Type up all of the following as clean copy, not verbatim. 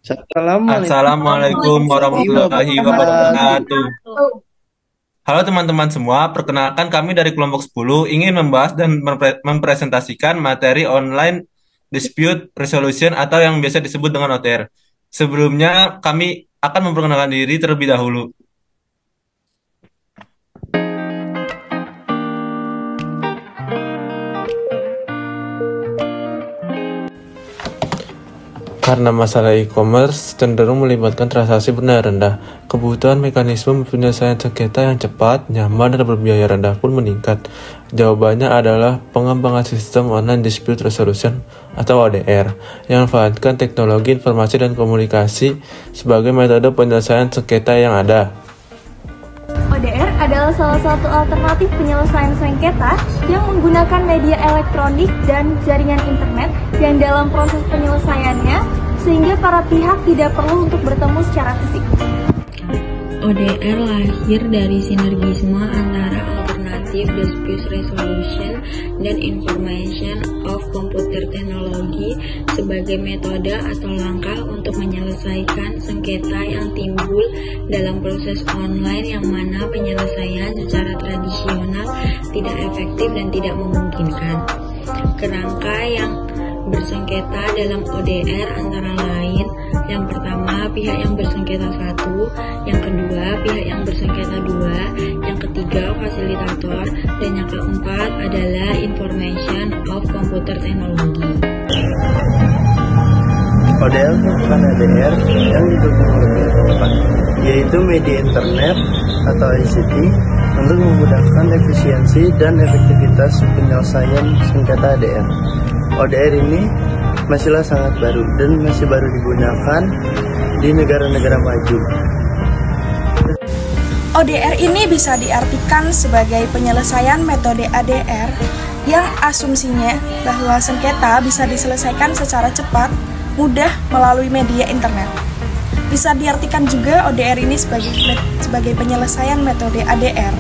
Assalamualaikum Assalamualaikum warahmatullahi warahmatullahi wabarakatuh. wabarakatuh. Halo teman-teman semua, perkenalkan kami dari kelompok 10 ingin membahas dan mempresentasikan materi online dispute resolution atau yang biasa disebut dengan OTR. Sebelumnya kami akan memperkenalkan diri terlebih dahulu. Karena masalah e-commerce cenderung melibatkan transaksi bernilai rendah, kebutuhan mekanisme penyelesaian sengketa yang cepat, nyaman, dan berbiaya rendah pun meningkat. Jawabannya adalah pengembangan sistem online dispute resolution atau ODR yang memanfaatkan teknologi informasi dan komunikasi sebagai metode penyelesaian sengketa yang ada. ODR adalah salah satu alternatif penyelesaian sengketa yang menggunakan media elektronik dan jaringan internet yang dalam proses penyelesaiannya sehingga para pihak tidak perlu untuk bertemu secara fisik. ODR lahir dari sinergisme antara alternatif dispute resolution dan information of computer technology sebagai metode atau langkah untuk menyelesaikan sengketa yang timbul dalam proses online yang mana penyelesaian secara tradisional tidak efektif dan tidak memungkinkan. Kerangka yang bersengketa dalam ODR antara lain: yang pertama, pihak yang bersengketa 1, yang kedua, pihak yang bersengketa 2, yang ketiga, fasilitator, dan yang keempat adalah information of computer technology. ODR merupakan ADR yang didukung oleh tempat, yaitu media internet atau ICT untuk memudahkan efisiensi dan efektivitas penyelesaian sengketa ADR. ODR ini masihlah sangat baru dan masih baru digunakan di negara-negara maju. ODR ini bisa diartikan sebagai penyelesaian metode ADR yang asumsinya bahwa sengketa bisa diselesaikan secara cepat, mudah melalui media internet. Bisa diartikan juga ODR ini sebagai penyelesaian metode ADR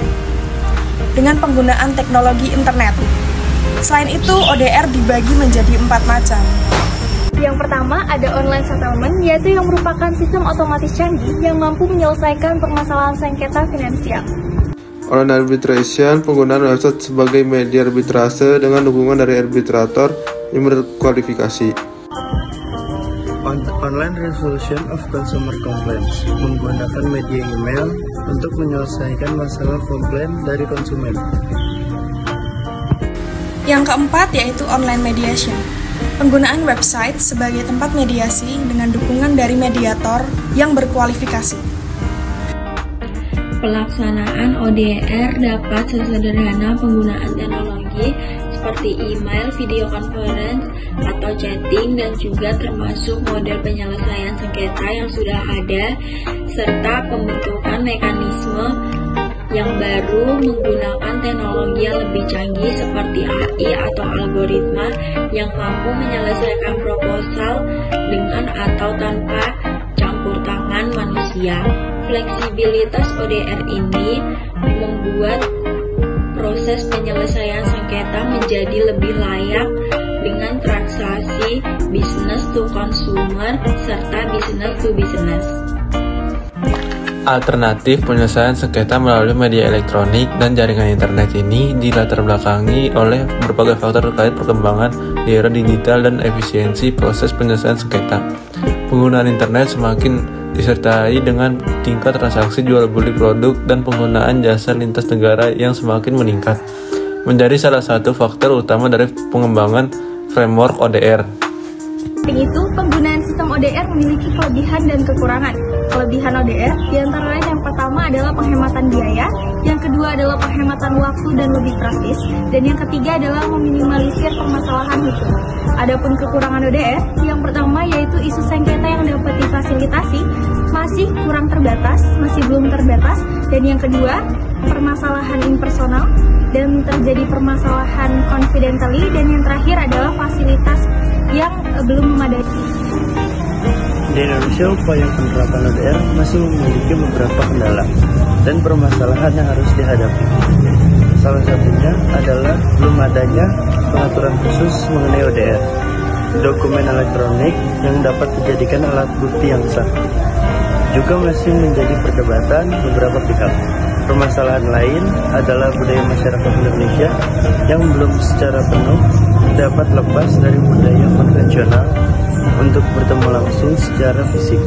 dengan penggunaan teknologi internet. Selain itu, ODR dibagi menjadi 4 macam. Yang pertama ada online settlement, yaitu yang merupakan sistem otomatis canggih yang mampu menyelesaikan permasalahan sengketa finansial. Online arbitration, penggunaan website sebagai media arbitrase dengan dukungan dari arbitrator yang berkualifikasi. Online resolution of consumer complaints, menggunakan media email untuk menyelesaikan masalah komplain dari konsumen. Yang keempat yaitu online mediation. Penggunaan website sebagai tempat mediasi dengan dukungan dari mediator yang berkualifikasi. Pelaksanaan ODR dapat sesederhana penggunaan teknologi seperti email, video conference, atau chatting, dan juga termasuk model penyelesaian sengketa yang sudah ada, serta pembentukan mekanisme yang baru menggunakan teknologi yang lebih canggih seperti AI atau algoritma yang mampu menyelesaikan proposal dengan atau tanpa campur tangan manusia. Fleksibilitas ODR ini membuat proses penyelesaian sengketa menjadi lebih layak dengan transaksi business to consumer serta business to business. Alternatif penyelesaian sengketa melalui media elektronik dan jaringan internet ini dilatar belakangi oleh berbagai faktor terkait perkembangan di era digital dan efisiensi proses penyelesaian sengketa. Penggunaan internet semakin disertai dengan tingkat transaksi jual beli produk dan penggunaan jasa lintas negara yang semakin meningkat, menjadi salah satu faktor utama dari pengembangan framework ODR. Selain itu, penggunaan sistem ODR memiliki kelebihan dan kekurangan. Kelebihan ODR diantara lain yang pertama adalah penghematan biaya, yang kedua adalah penghematan waktu dan lebih praktis, dan yang ketiga adalah meminimalisir permasalahan hukum. Adapun kekurangan ODR, yang pertama yaitu isu sengketa yang dapat difasilitasi masih kurang terbatas, masih belum terbatas, dan yang kedua permasalahan impersonal dan terjadi permasalahan confidentially, dan yang terakhir adalah fasilitas yang belum memadai. Di Indonesia, upaya penerapan ODR masih memiliki beberapa kendala dan permasalahan yang harus dihadapi. Salah satunya adalah belum adanya pengaturan khusus mengenai ODR. dokumen elektronik yang dapat dijadikan alat bukti yang sah. Juga masih menjadi perdebatan beberapa pihak. Permasalahan lain adalah budaya masyarakat Indonesia yang belum secara penuh dapat lepas dari budaya konvensional untuk bertemu langsung secara fisik.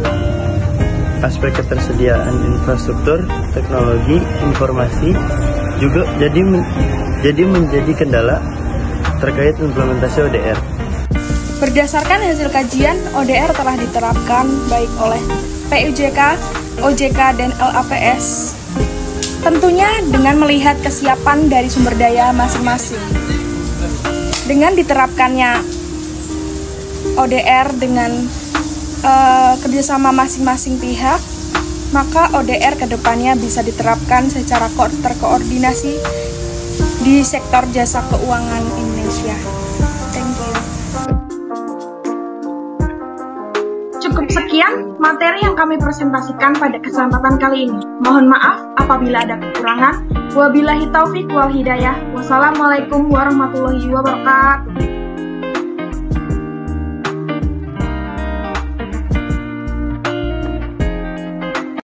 Aspek ketersediaan infrastruktur, teknologi, informasi juga jadi menjadi kendala terkait implementasi ODR. Berdasarkan hasil kajian, ODR telah diterapkan baik oleh PUJK, OJK, dan LAPS. Tentunya dengan melihat kesiapan dari sumber daya masing-masing. Dengan diterapkannya ODR dengan kerjasama masing-masing pihak, maka ODR kedepannya bisa diterapkan secara terkoordinasi di sektor jasa keuangan Indonesia. Thank you. Cukup sekian materi yang kami presentasikan pada kesempatan kali ini. Mohon maaf apabila ada kekurangan. Wabillahi taufik wal hidayah. Wassalamualaikum warahmatullahi wabarakatuh.